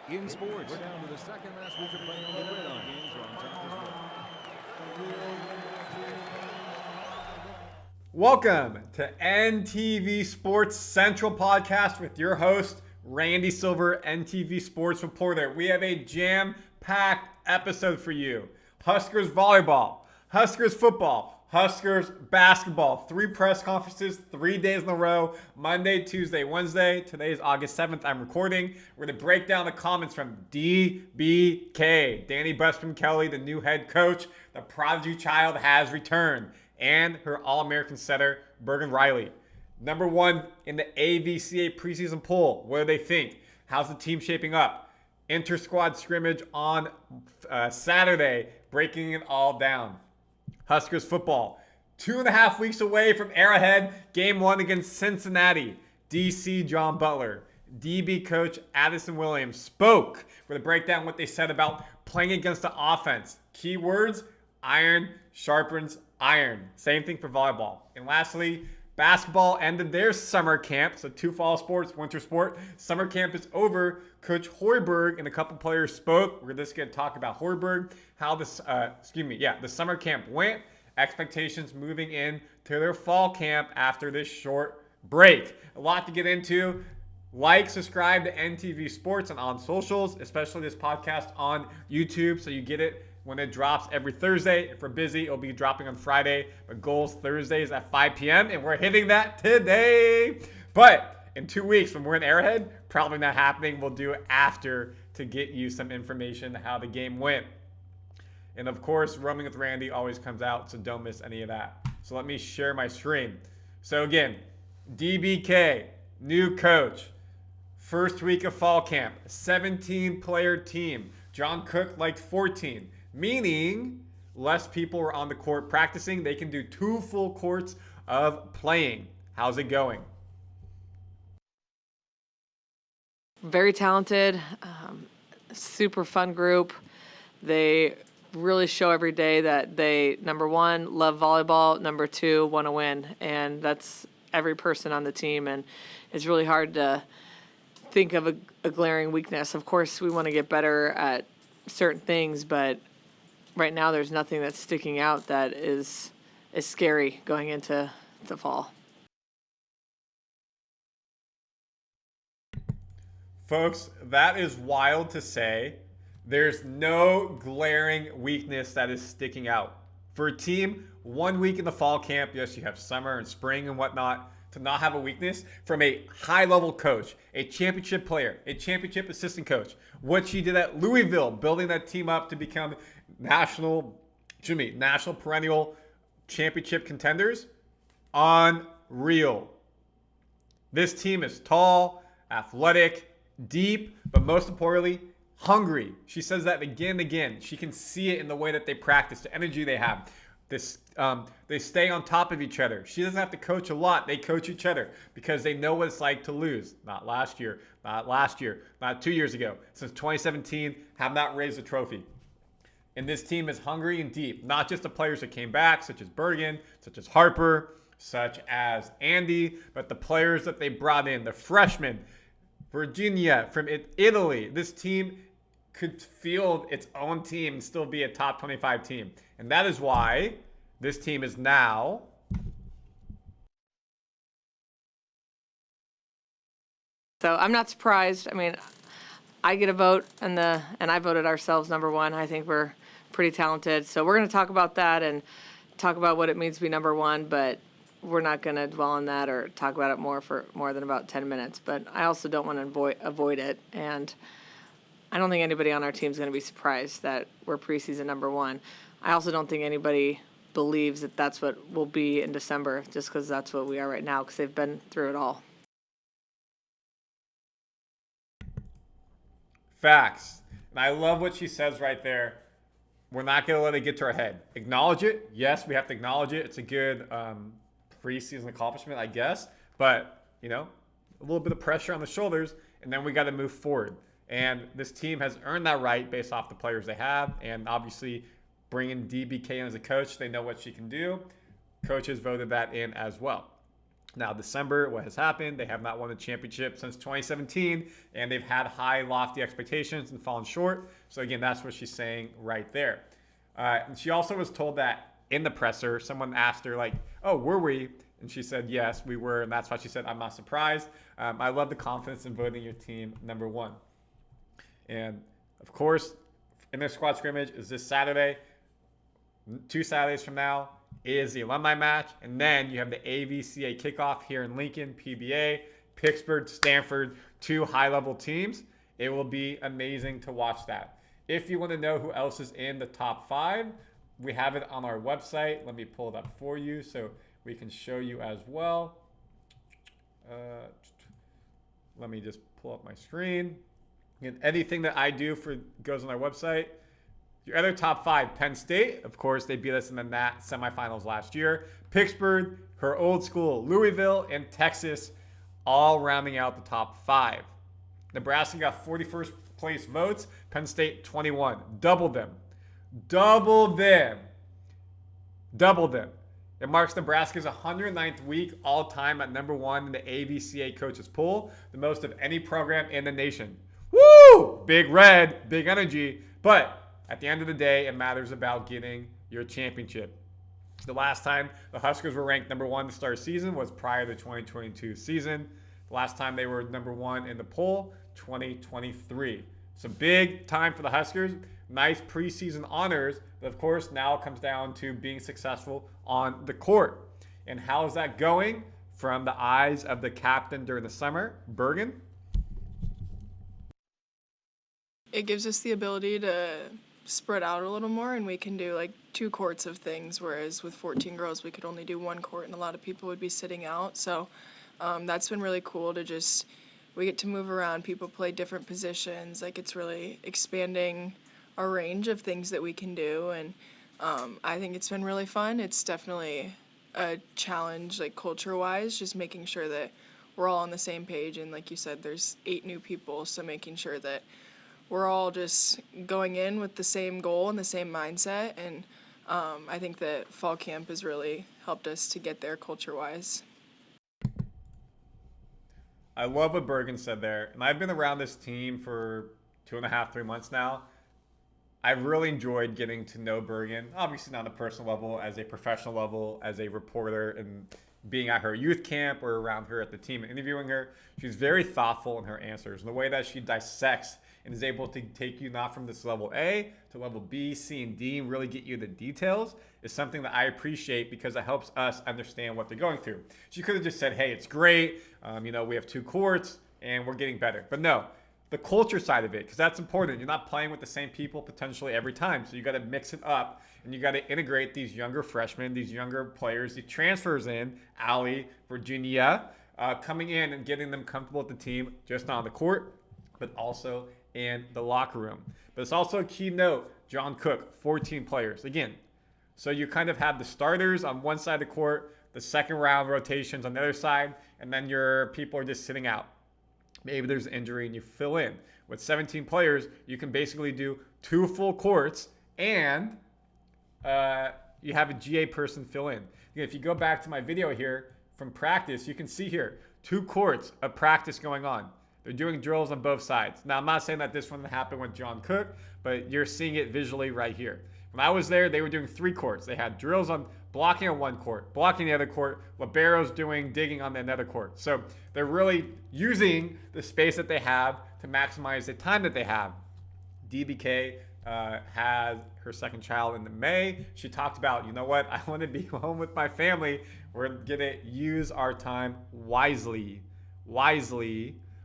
in sports. We're down to the second last week of playing on the gridiron. Games are on top as well. Welcome to NTV Sports Central Podcast with your host, Randy Silver, NTV Sports reporter. We have a jam-packed episode for you. Huskers volleyball, Huskers football, Huskers basketball. 3 press conferences, 3 days in a row. Monday, Tuesday, Wednesday. Today is August 7th. I'm recording. We're going to break down the comments from DBK. Dani Busboom Kelly, the new head coach. The prodigy child has returned. And her All-American setter, Bergren Reilly. Number 1 in the AVCA preseason poll. What do they think? How's the team shaping up? Inter-squad scrimmage on Saturday, breaking it all down. Huskers football, 2.5 weeks away from Arrowhead, game 1 against Cincinnati. DC John Butler, DB coach Addison Williams spoke. We're going to break down what they said about playing against the offense. Key words, iron sharpens iron. Same thing for volleyball. And lastly, basketball ended their summer camp. So 2 fall sports, winter sport. Summer camp is over. Coach Hoiberg and a couple players spoke. We're just going to talk about Hoiberg, how this, the summer camp went, expectations moving in to their fall camp after this short break. A lot to get into. Like, subscribe to NTV Sports and on socials, especially this podcast on YouTube, so you get it when it drops every Thursday. If we're busy, it'll be dropping on Friday. But goals Thursdays at 5 p.m. and we're hitting that today. But in 2 weeks when we're in Arrowhead, probably not happening. We'll do it after to get you some information how the game went. And of course, Roaming with Randy always comes out, so don't miss any of that. So let me share my screen. So again, DBK, new coach. First week of fall camp, 17-player team. John Cook liked 14, meaning less people were on the court practicing. They can do 2 full courts of playing. How's it going? Very talented, super fun group. They really show every day that they, number 1, love volleyball, number 2, want to win. And that's every person on the team. And it's really hard to think of a glaring weakness. Of course, we want to get better at certain things, but right now there's nothing that's sticking out that is scary going into the fall. Folks, that is wild to say. There's no glaring weakness that is sticking out. For a team, 1 week in the fall camp, yes, you have summer and spring and whatnot, to not have a weakness from a high-level coach, a championship player, a championship assistant coach. What she did at Louisville, building that team up to become national perennial championship contenders, unreal. This team is tall, athletic, deep, but most importantly, hungry. She says that again and again. She can see it in the way that they practice, the energy they have. They stay on top of each other. She doesn't have to coach a lot. They coach each other because they know what it's like to lose. Not 2 years ago. Since 2017, have not raised a trophy. And this team is hungry and deep. Not just the players that came back, such as Bergren, such as Harper, such as Andy, but the players that they brought in, the freshmen, Virginia from Italy. This team could field its own team and still be a top 25 team. And that is why this team is now So I'm not surprised. I mean, I get a vote, and I voted ourselves number 1. I think we're pretty talented. So we're going to talk about that and talk about what it means to be number 1, but we're not going to dwell on that or talk about it for more than about 10 minutes. But I also don't want to avoid it, and I don't think anybody on our team is going to be surprised that we're preseason number 1. I also don't think anybody believes that that's what we'll be in December, just because that's what we are right now, because they've been through it all. facts. And I love what she says right there. We're not going to let it get to our head. Acknowledge it. Yes, we have to acknowledge it. It's a good preseason accomplishment, I guess. But, a little bit of pressure on the shoulders, and then we got to move forward. And this team has earned that right based off the players they have. And obviously, bringing DBK in as a coach, they know what she can do. Coaches voted that in as well. Now, December, what has happened? They have not won a championship since 2017, and they've had high, lofty expectations and fallen short. So, again, that's what she's saying right there. And she also was told that in the presser, someone asked her, like, oh, were we? And she said, yes, we were. And that's why she said, I'm not surprised. I love the confidence in voting your team number one. And, of course, in their squad scrimmage is this Saturday. 2 Saturdays from now is the alumni match. And then you have the AVCA kickoff here in Lincoln, PBA, Pittsburgh, Stanford, 2 high-level teams. It will be amazing to watch that. If you want to know who else is in the top 5, we have it on our website. Let me pull it up for you so we can show you as well. Let me just pull up my screen. And anything that I do goes on our website. Your other top 5, Penn State, of course, they beat us in the NAT semifinals last year. Pittsburgh, her old school, Louisville, and Texas, all rounding out the top 5. Nebraska got 41st place votes. Penn State, 21. Doubled them. It marks Nebraska's 109th week all-time at number 1 in the AVCA coaches poll, the most of any program in the nation. Woo! Big red, big energy, but at the end of the day, it matters about getting your championship. The last time the Huskers were ranked number 1 to start season was prior to the 2022 season. The last time they were number 1 in the poll, 2023. So big time for the Huskers. Nice preseason honors, but of course now it comes down to being successful on the court. And how is that going from the eyes of the captain during the summer, Bergren? It gives us the ability to spread out a little more, and we can do like 2 courts of things, whereas with 14 girls we could only do 1 court and a lot of people would be sitting out. So that's been really cool to we get to move around, people play different positions, like it's really expanding our range of things that we can do, and I think it's been really fun. It's definitely a challenge, like culture-wise, just making sure that we're all on the same page, and like you said, there's 8 new people, so making sure that we're all just going in with the same goal and the same mindset, and I think that fall camp has really helped us to get there culture-wise. I love what Bergen said there, and I've been around this team for 2.5, 3 months now. I've really enjoyed getting to know Bergen, obviously not on a personal level, as a professional level, as a reporter, and being at her youth camp or around her at the team and interviewing her. She's very thoughtful in her answers, and the way that she dissects and is able to take you not from this level A to level B, C, and D, and really get you the details is something that I appreciate because it helps us understand what they're going through. She could have just said, hey, it's great. We have 2 courts and we're getting better. But no, the culture side of it, because that's important. You're not playing with the same people potentially every time. So you got to mix it up and you got to integrate these younger freshmen, these younger players, the transfers in, Allie, Virginia, coming in and getting them comfortable with the team, just not on the court, but also in the locker room. But it's also a key note, John Cook, 14 players. Again, so you kind of have the starters on one side of the court, the second round rotations on the other side, and then your people are just sitting out. Maybe there's an injury and you fill in. With 17 players, you can basically do 2 full courts and you have a GA person fill in. If you go back to my video here from practice, you can see here 2 courts of practice going on. They're doing drills on both sides. Now, I'm not saying that this one happened with John Cook, but you're seeing it visually right here. When I was there, they were doing 3 courts. They had drills on blocking on one court, blocking the other court, liberos doing digging on another court. So they're really using the space that they have to maximize the time that they have. DBK has her second child in May. She talked about, you know what, I want to be home with my family. We're going to use our time wisely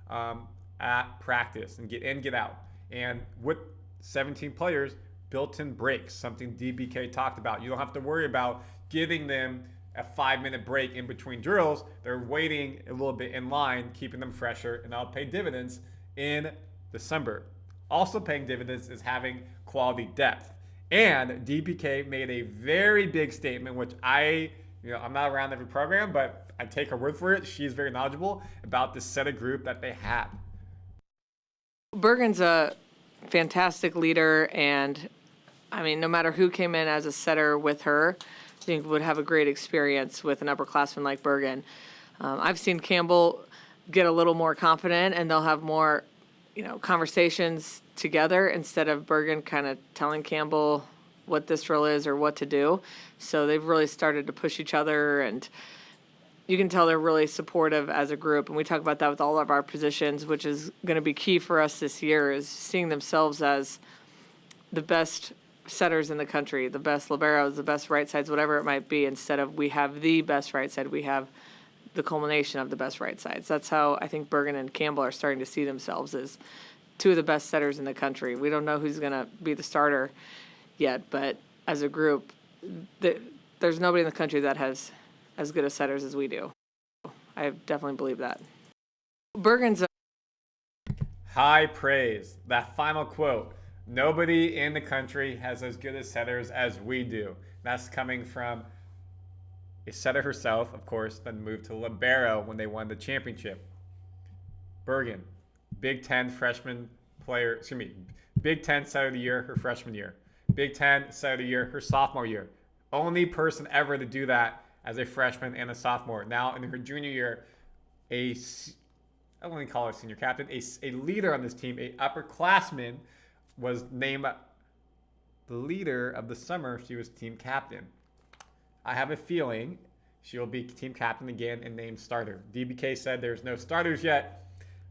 at practice and get in, get out. And with 17 players, built-in breaks, something DBK talked about. You don't have to worry about giving them a 5-minute break in between drills. They're waiting a little bit in line, keeping them fresher, and that'll pay dividends in December. Also paying dividends is having quality depth. And DBK made a very big statement, which I'm not around every program, but I take her word for it. She's very knowledgeable about this set of group that they have. Bergen's a fantastic leader, and no matter who came in as a setter with her, I think would have a great experience with an upperclassman like Bergen. I've seen Campbell get a little more confident, and they'll have more, conversations together instead of Bergren kind of telling Campbell what this drill is or what to do. So they've really started to push each other, and you can tell they're really supportive as a group. And we talk about that with all of our positions, which is going to be key for us this year, is seeing themselves as the best setters in the country, the best liberos, the best right sides, whatever it might be, instead of we have the best right side, we have the culmination of the best right sides. That's how I think Bergen and Campbell are starting to see themselves as two of the best setters in the country. We don't know who's going to be the starter yet, but as a group, there's nobody in the country that has as good a setters as we do. I definitely believe that. Bergen's High praise. That final quote. Nobody in the country has as good a setters as we do. That's coming from a setter herself, of course, then moved to libero when they won the championship. Bergen, Big Ten freshman player, Big Ten setter of the year her freshman year. Big Ten setter of the year her sophomore year. Only person ever to do that as a freshman and a sophomore. Now in her junior year, I wouldn't call her senior captain, a leader on this team, a upperclassman, was named the leader of the summer. She was team captain. I have a feeling she will be team captain again and named starter. DBK said there's no starters yet.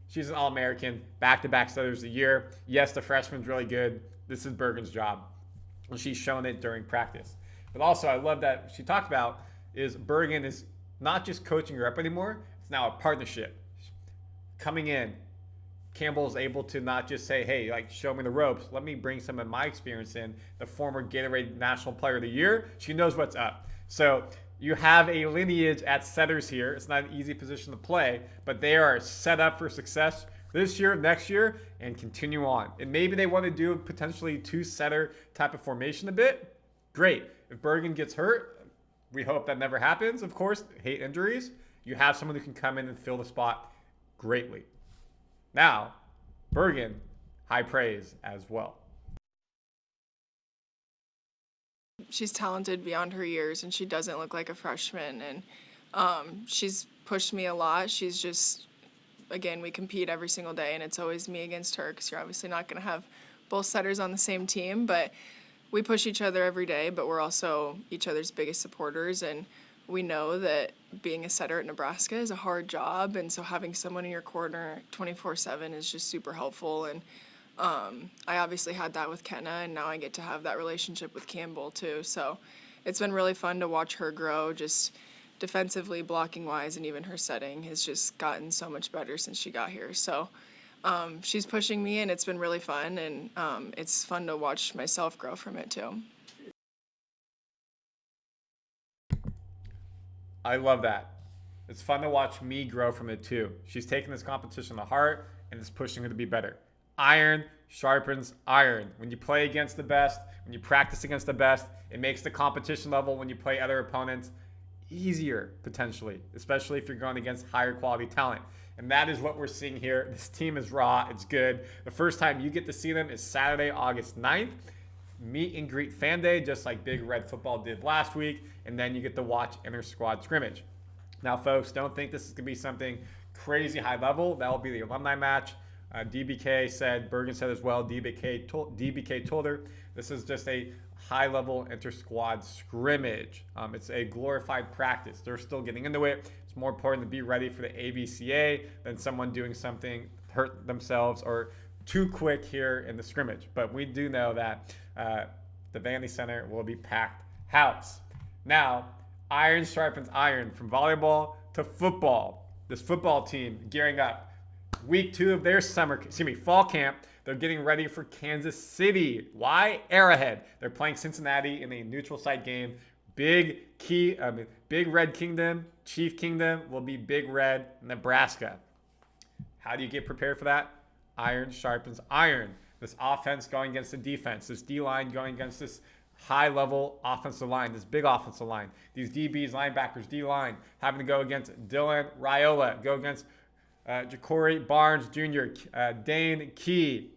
She's an All-American, back-to-back starters of the year. Yes, the freshman's really good. This is Bergen's job. And she's shown it during practice. But also, I love that she talked about is Bergen is not just coaching her up anymore. It's now a partnership. Coming in, Campbell's able to not just say, hey, show me the ropes. Let me bring some of my experience in. The former Gatorade National Player of the Year. She knows what's up. So you have a lineage at setters here. It's not an easy position to play, but they are set up for success this year, next year, and continue on. And maybe they want to do potentially two-setter type of formation a bit. Great. If Bergen gets hurt, we hope that never happens, of course. Hate injuries. You have someone who can come in and fill the spot greatly. Now, Bergen, high praise as well. She's talented beyond her years, and she doesn't look like a freshman. And she's pushed me a lot. She's just, again, we compete every single day, and it's always me against her because you're obviously not going to have both setters on the same team. But we push each other every day, but we're also each other's biggest supporters. And we know that being a setter at Nebraska is a hard job, and so having someone in your corner 24/7 is just super helpful. And I obviously had that with Kenna, and now I get to have that relationship with Campbell too. So it's been really fun to watch her grow, just defensively, blocking wise, and even her setting has just gotten so much better since she got here. So she's pushing me, and it's been really fun, and it's fun to watch myself grow from it too. I love that. It's fun to watch me grow from it too. She's taking this competition to heart, and it's pushing her to be better. Iron sharpens iron. When you play against the best, when you practice against the best, it makes the competition level when you play other opponents easier, potentially, especially if you're going against higher quality talent. And that is what we're seeing here. This team is raw. It's good. The first time you get to see them is Saturday, August 9th. Meet and greet fan day, just like Big Red Football did last week. And then you get to watch inter-squad scrimmage. Now, folks, don't think this is going to be something crazy high level. That will be the alumni match. DBK said, Bergen said as well, DBK told her, this is just a high-level inter-squad scrimmage. It's a glorified practice. They're still getting into it. It's more important to be ready for the AVCA than someone doing something to hurt themselves or too quick here in the scrimmage. But we do know that the Vandy Center will be packed house. Now, iron sharpens iron from volleyball to football. This football team gearing up. Week 2 of their fall camp. They're getting ready for Kansas City. Why? Arrowhead. They're playing Cincinnati in a neutral site game. Big Red Kingdom, Chief Kingdom will be Big Red, Nebraska. How do you get prepared for that? Iron sharpens iron. This offense going against the defense. This D-line going against this high-level offensive line, this big offensive line. These DBs, linebackers, D-line, having to go against Dylan Raiola, go against Ja'Cory Barnes Jr., Dane Key,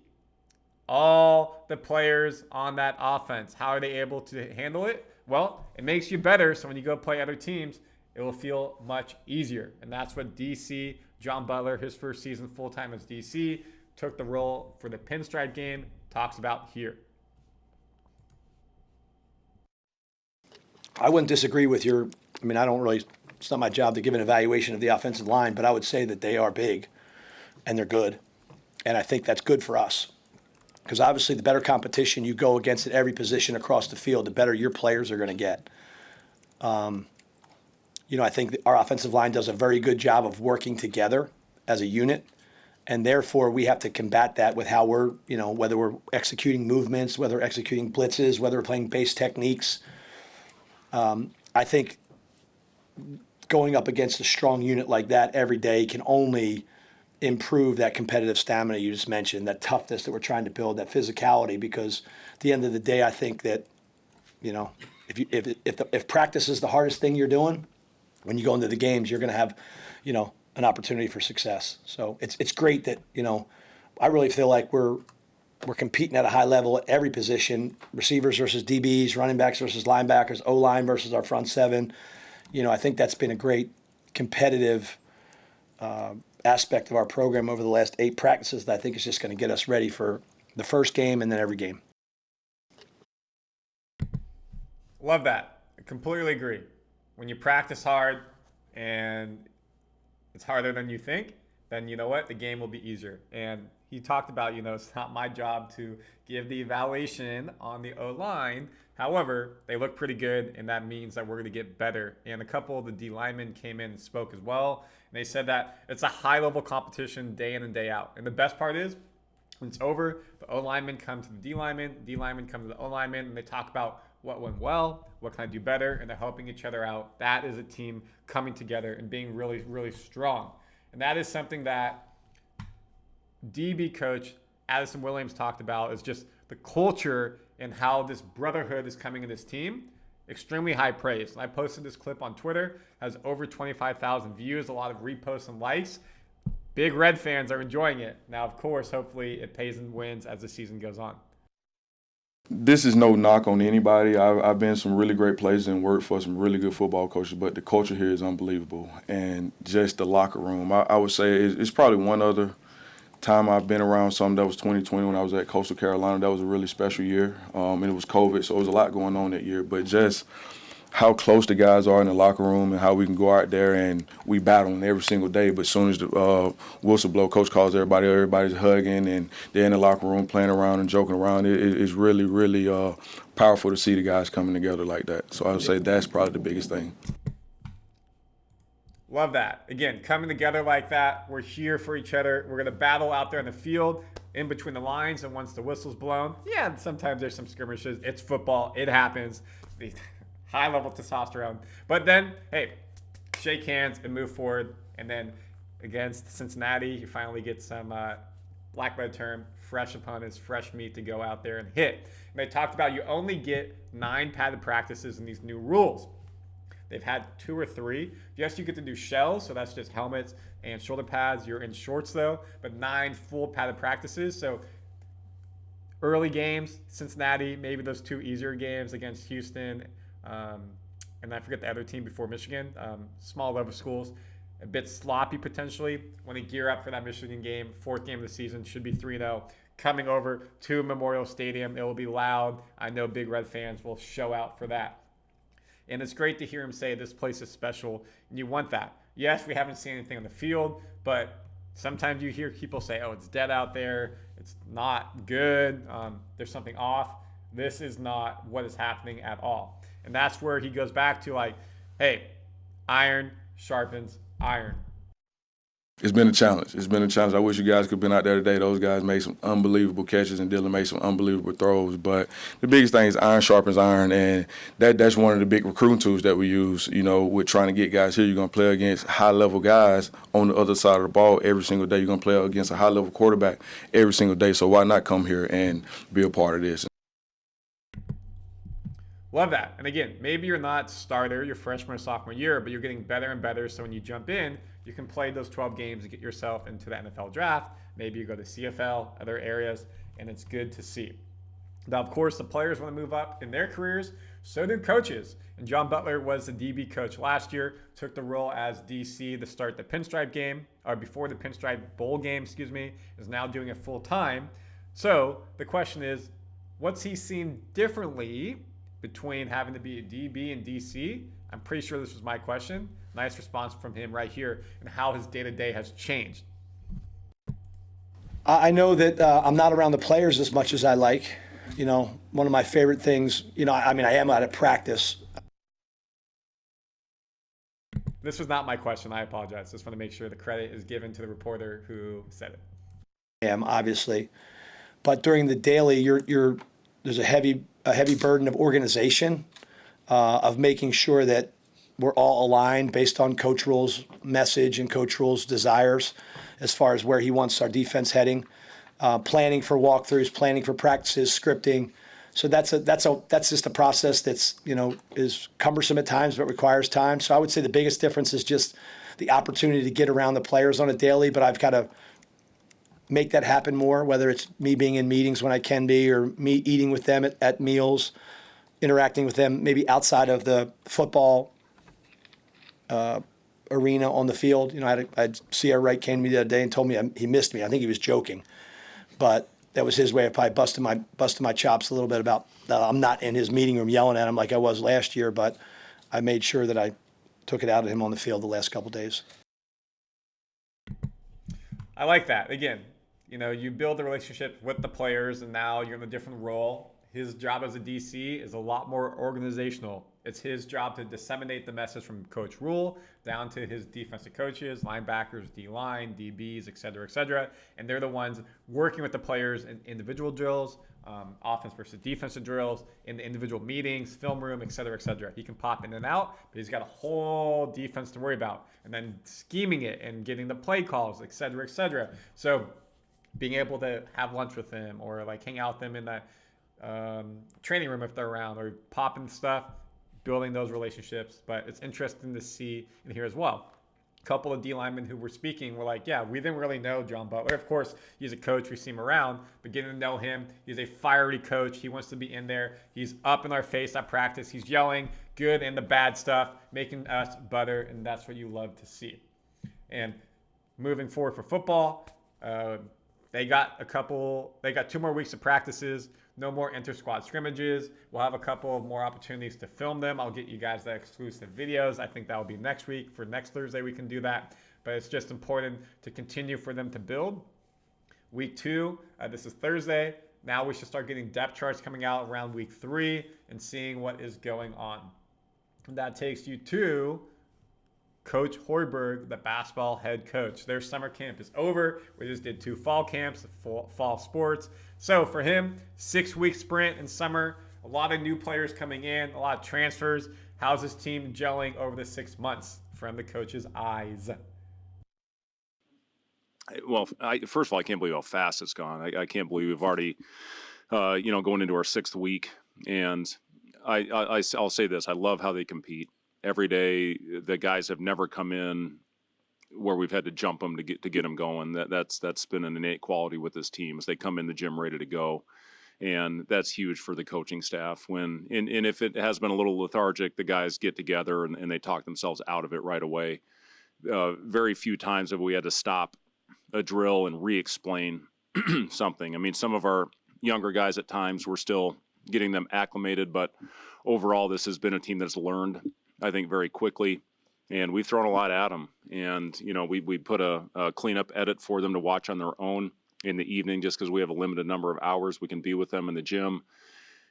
all the players on that offense. How are they able to handle it? Well, it makes you better, so when you go play other teams, it will feel much easier. And that's what DC, John Butler, his first season full-time as DC, took the role for the pinstripe game, talks about here. I wouldn't disagree with it's not my job to give an evaluation of the offensive line, but I would say that they are big and they're good. And I think that's good for us. Because obviously the better competition you go against at every position across the field, the better your players are going to get. I think our offensive line does a very good job of working together as a unit. And therefore, we have to combat that with how we're, whether we're executing movements, whether we're executing blitzes, whether we're playing base techniques. I think going up against a strong unit like that every day can only improve that competitive stamina you just mentioned, that toughness that we're trying to build, that physicality. Because at the end of the day, I think that, if practice is the hardest thing you're doing, when you go into the games, you're going to have, an opportunity for success. So it's great that, I really feel like we're competing at a high level at every position, receivers versus DBs, running backs versus linebackers, O-line versus our front seven. I think that's been a great competitive aspect of our program over the last 8 practices that I think is just going to get us ready for the first game and then every game. Love that. I completely agree. When you practice hard and it's harder than you think, then you know what? The game will be easier. And he talked about, it's not my job to give the evaluation on the O-line. However, they look pretty good, and that means that we're going to get better. And a couple of the D linemen came in and spoke as well. And they said that it's a high-level competition day in and day out. And the best part is, when it's over, the O-linemen come to the D linemen come to the O-linemen, and they talk about what went well, what can I do better, and they're helping each other out. That is a team coming together and being really, really strong. And that is something that DB coach Addison Williams talked about, is just the culture and how this brotherhood is coming in this team. Extremely high praise. And I posted this clip on Twitter, has over 25,000 views, a lot of reposts and likes. Big Red fans are enjoying it. Now, of course, hopefully it pays and wins as the season goes on. This is no knock on anybody. I've been in some really great places and worked for some really good football coaches, but the culture here is unbelievable. And just the locker room, I would say it's probably one other time I've been around something. That was 2020 when I was at Coastal Carolina. That was a really special year, and it was COVID, so it was a lot going on that year. But just how close the guys are in the locker room and how we can go out there and we battling every single day. But as soon as the whistle blow, coach calls everybody, everybody's hugging and they're in the locker room playing around and joking around. It's really, really powerful to see the guys coming together like that. So I would say that's probably the biggest thing. Love that. Again, coming together like that. We're here for each other. We're going to battle out there in the field, in between the lines, and once the whistle's blown, yeah, sometimes there's some skirmishes. It's football. It happens. High level testosterone. But then, hey, shake hands and move forward. And then against Cincinnati, you finally get some, lack of a term, fresh opponents, fresh meat to go out there and hit. And they talked about you only get 9 padded practices in these new rules. They've had 2 or 3. Yes, you get to do shells, so that's just helmets and shoulder pads. You're in shorts, though, but 9 full padded practices. So early games, Cincinnati, maybe those 2 easier games against Houston, and I forget the other team before Michigan, small level schools, a bit sloppy potentially. When they gear up for that Michigan game, 4th game of the season, should be 3-0. Coming over to Memorial Stadium, it will be loud. I know Big Red fans will show out for that. And it's great to hear him say this place is special, and you want that. Yes, we haven't seen anything on the field, but sometimes you hear people say, oh, it's dead out there. It's not good. There's something off. This is not what is happening at all. And that's where he goes back to, like, hey, iron sharpens iron. It's been a challenge. I wish you guys could have been out there today. Those guys made some unbelievable catches and Dylan made some unbelievable throws. But the biggest thing is iron sharpens iron, and that's one of the big recruiting tools that we use, with trying to get guys here. You're going to play against high-level guys on the other side of the ball every single day. You're going to play against a high-level quarterback every single day. So why not come here and be a part of this? Love that. And again, maybe you're not starter your freshman or sophomore year, but you're getting better and better. So when you jump in, you can play those 12 games and get yourself into the NFL draft. Maybe you go to CFL, other areas, and it's good to see. Now, of course, the players want to move up in their careers. So do coaches. And John Butler was the DB coach last year, took the role as DC to start the Pinstripe game, or before the Pinstripe Bowl game, is now doing it full time. So the question is, what's he seen differently between having to be a DB and DC? I'm pretty sure this was my question. Nice response from him right here, and how his day-to-day has changed. I know that I'm not around the players as much as I like. You know, one of my favorite things, I am out of practice. This was not my question. I apologize. Just want to make sure the credit is given to the reporter who said it. I am, obviously. But during the daily, there's a heavy burden of organization, of making sure that we're all aligned based on Coach Rule's message and Coach Rule's desires as far as where he wants our defense heading. Planning for walkthroughs, planning for practices, scripting. So that's just a process that's, is cumbersome at times, but requires time. So I would say the biggest difference is just the opportunity to get around the players on a daily, but I've got to make that happen more, whether it's me being in meetings when I can be, or me eating with them at meals, interacting with them maybe outside of the football arena on the field. I had C.R. Wright came to me the other day and told me he missed me. I think he was joking. But that was his way of probably busting my chops a little bit about I'm not in his meeting room yelling at him like I was last year, but I made sure that I took it out of him on the field the last couple of days. I like that. Again, you build the relationship with the players, and now you're in a different role. His job as a DC is a lot more organizational. It's his job to disseminate the message from Coach Rule down to his defensive coaches, linebackers, D-line, DBs, et cetera, and they're the ones working with the players in individual drills, offense versus defensive drills, in the individual meetings, film room, et cetera. He can pop in and out, but he's got a whole defense to worry about, and then scheming it and getting the play calls, et cetera. So being able to have lunch with him, or like hang out with them in the training room if they're around, or popping stuff, building those relationships. But it's interesting to see and hear as well. A couple of D linemen who were speaking were like, yeah, we didn't really know John Butler. Of course, he's a coach. We see him around, but getting to know him, he's a fiery coach. He wants to be in there. He's up in our face at practice. He's yelling good and the bad stuff, making us better, and that's what you love to see. And moving forward for football, they got 2 more weeks of practices. No more inter-squad scrimmages. We'll have a couple of more opportunities to film them. I'll get you guys the exclusive videos. I think that will be next week. For next Thursday, we can do that. But it's just important to continue for them to build. Week 2, this is Thursday. Now we should start getting depth charts coming out around week 3 and seeing what is going on. And that takes you to Coach Hoiberg, the basketball head coach. Their summer camp is over. We just did 2 fall camps, fall sports. So for him, 6-week sprint in summer, a lot of new players coming in, a lot of transfers. How's his team gelling over the 6 months from the coach's eyes? Well, first of all, I can't believe how fast it's gone. I can't believe we've already, going into our 6th week. And I'll say this: I love how they compete. Every day, the guys have never come in where we've had to jump them to get them going. That's been an innate quality with this team, as they come in the gym ready to go, and that's huge for the coaching staff. And if it has been a little lethargic, the guys get together and they talk themselves out of it right away. Very few times have we had to stop a drill and re-explain something. I mean, some of our younger guys at times we're still getting them acclimated, but overall, this has been a team that's learned, I think, very quickly, and we've thrown a lot at them. And, we put a cleanup edit for them to watch on their own in the evening, just because we have a limited number of hours we can be with them in the gym.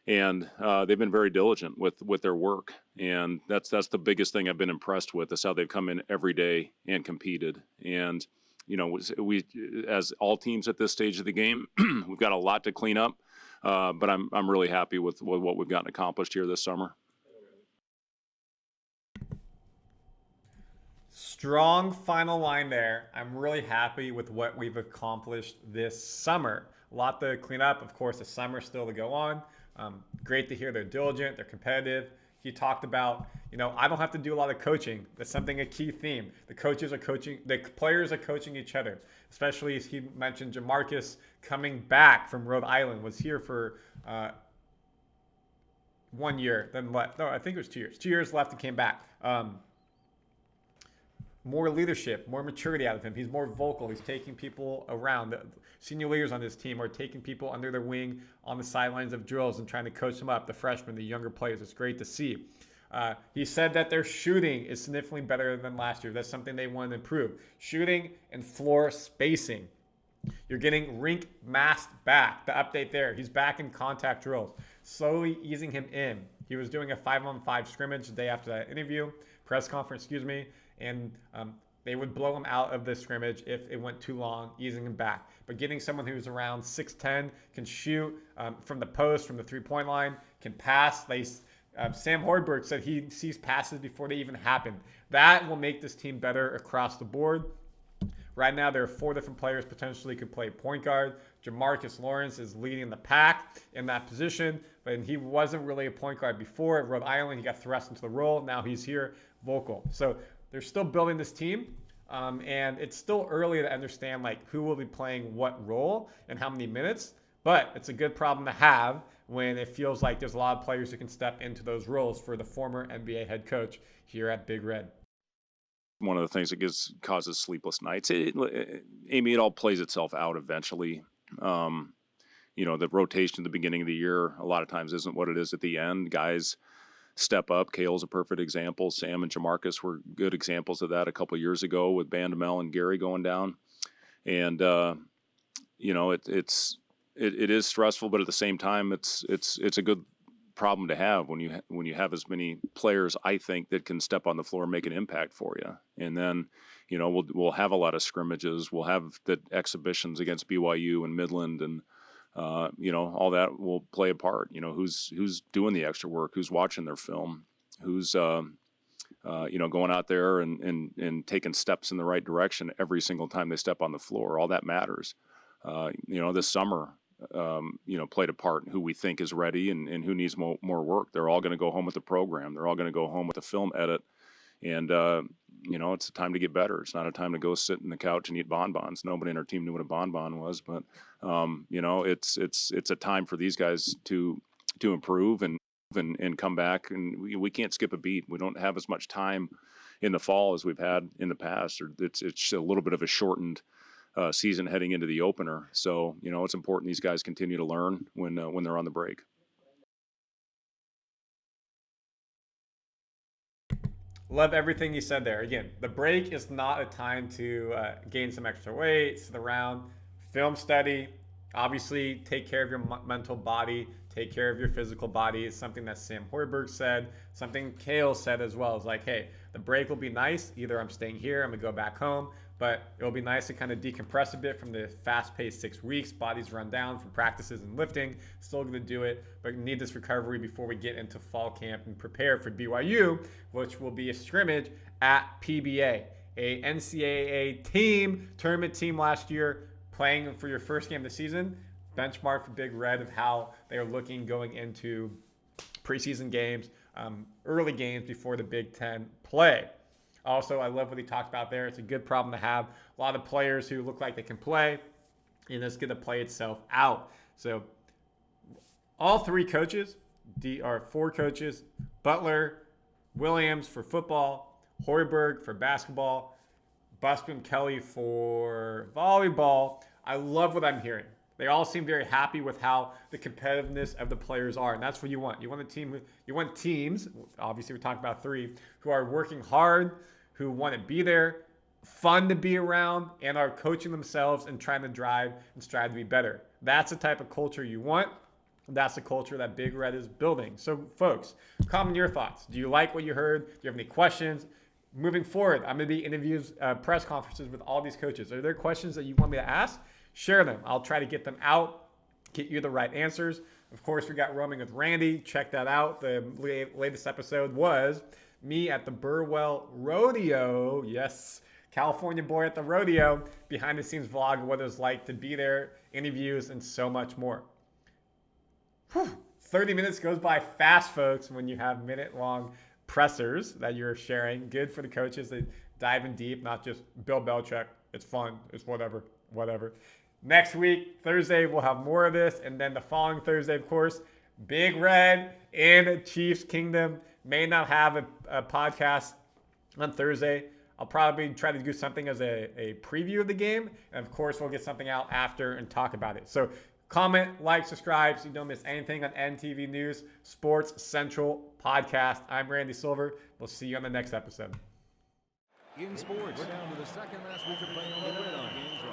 And they've been very diligent with their work. And that's the biggest thing I've been impressed with, is how they've come in every day and competed. And, we, as all teams at this stage of the game, we've got a lot to clean up. But I'm really happy with what we've gotten accomplished here this summer. Strong final line there. I'm really happy with what we've accomplished this summer. A lot to clean up. Of course, the summer's still to go on. Great to hear they're diligent, they're competitive. he talked about, I don't have to do a lot of coaching. That's a key theme. The players are coaching each other, especially as he mentioned Jamarcus coming back from Rhode Island, was here for 1 year, then left. No, I think it was 2 years. 2 years left and came back. More leadership, more maturity out of him. He's more vocal. He's taking people around. The senior leaders on this team are taking people under their wing on the sidelines of drills and trying to coach them up, the freshmen, the younger players. It's great to see. He said that their shooting is significantly better than last year. That's something they want to improve. Shooting and floor spacing. You're getting rink mask back. The update there. He's back in contact drills. Slowly easing him in. He was doing a 5-on-5 scrimmage the day after that press conference, and they would blow him out of the scrimmage if it went too long, easing him back. But getting someone who's around 6'10", can shoot from the post, from the three-point line, can pass. Sam Hoiberg said he sees passes before they even happen. That will make this team better across the board. Right now, there are 4 different players potentially could play point guard. Jamarcus Lawrence is leading the pack in that position, but he wasn't really a point guard before. At Rhode Island, he got thrust into the role. Now he's here, vocal. So they're still building this team, and it's still early to understand who will be playing what role and how many minutes, but it's a good problem to have when it feels like there's a lot of players who can step into those roles for the former NBA head coach here at Big Red. One of the things that causes sleepless nights. Amy, it all plays itself out eventually. The rotation at the beginning of the year a lot of times isn't what it is at the end. Guys step up. Kale's a perfect example. Sam and Jamarcus were good examples of that a couple of years ago with Bandamel and Gary going down. And it is stressful, but at the same time, it's a good problem to have when you have as many players, I think, that can step on the floor and make an impact for you. And then, we'll have a lot of scrimmages. We'll have the exhibitions against BYU and Midland, and all that will play a part. Who's doing the extra work, who's watching their film, who's going out there and taking steps in the right direction every single time they step on the floor. All that matters. This summer, played a part in who we think is ready and who needs more work. They're all going to go home with the program. They're all going to go home with a film edit. And, it's a time to get better. It's not a time to go sit on the couch and eat bonbons. Nobody in our team knew what a bonbon was, but, it's a time for these guys to improve and come back. And we can't skip a beat. We don't have as much time in the fall as we've had in the past, or it's a little bit of a shortened season heading into the opener. So, it's important these guys continue to learn when they're on the break. Love everything you said there. Again, the break is not a time to gain some extra weight, sit around, film study. Obviously, take care of your mental body, take care of your physical body. It's something that Sam Hoiberg said, something Kale said as well. It's hey, the break will be nice. Either I'm staying here, I'm going to go back home, but it'll be nice to kind of decompress a bit from the fast-paced 6 weeks. Bodies run down from practices and lifting. Still going to do it, but need this recovery before we get into fall camp and prepare for BYU, which will be a scrimmage at PBA, a NCAA tournament team last year, playing for your first game of the season. Benchmark for Big Red of how they are looking going into preseason games, early games before the Big Ten play. Also, I love what he talked about there. It's a good problem to have. A lot of players who look like they can play, and it's going to play itself out. So all 4 coaches, Butler, Williams for football, Hoiberg for basketball, Busboom, Kelly for volleyball. I love what I'm hearing. They all seem very happy with how the competitiveness of the players are, and that's what you want. You want teams. Obviously, we're talking about 3 who are working hard, who want to be there, fun to be around, and are coaching themselves and trying to drive and strive to be better. That's the type of culture you want. That's the culture that Big Red is building. So, folks, comment your thoughts. Do you like what you heard? Do you have any questions? Moving forward, I'm going to be interviews, press conferences with all these coaches. Are there questions that you want me to ask? Share them. I'll try to get them out, get you the right answers. Of course, we got Roaming with Randy. Check that out. The latest episode was me at the Burwell Rodeo. Yes, California boy at the rodeo. Behind the scenes vlog of what it was like to be there, interviews, and so much more. Whew. 30 minutes goes by fast, folks, when you have minute-long pressers that you're sharing. Good for the coaches. They dive in deep, not just Bill Belichick. It's fun. It's whatever. Next week, Thursday, we'll have more of this. And then the following Thursday, of course, Big Red in Chiefs Kingdom. May not have a podcast on Thursday. I'll probably try to do something as a preview of the game. And, of course, we'll get something out after and talk about it. So comment, like, subscribe so you don't miss anything on NTV News Sports Central Podcast. I'm Randy Silver. We'll see you on the next episode. In sports, we're down to the second last week of playing on the gridiron. Games are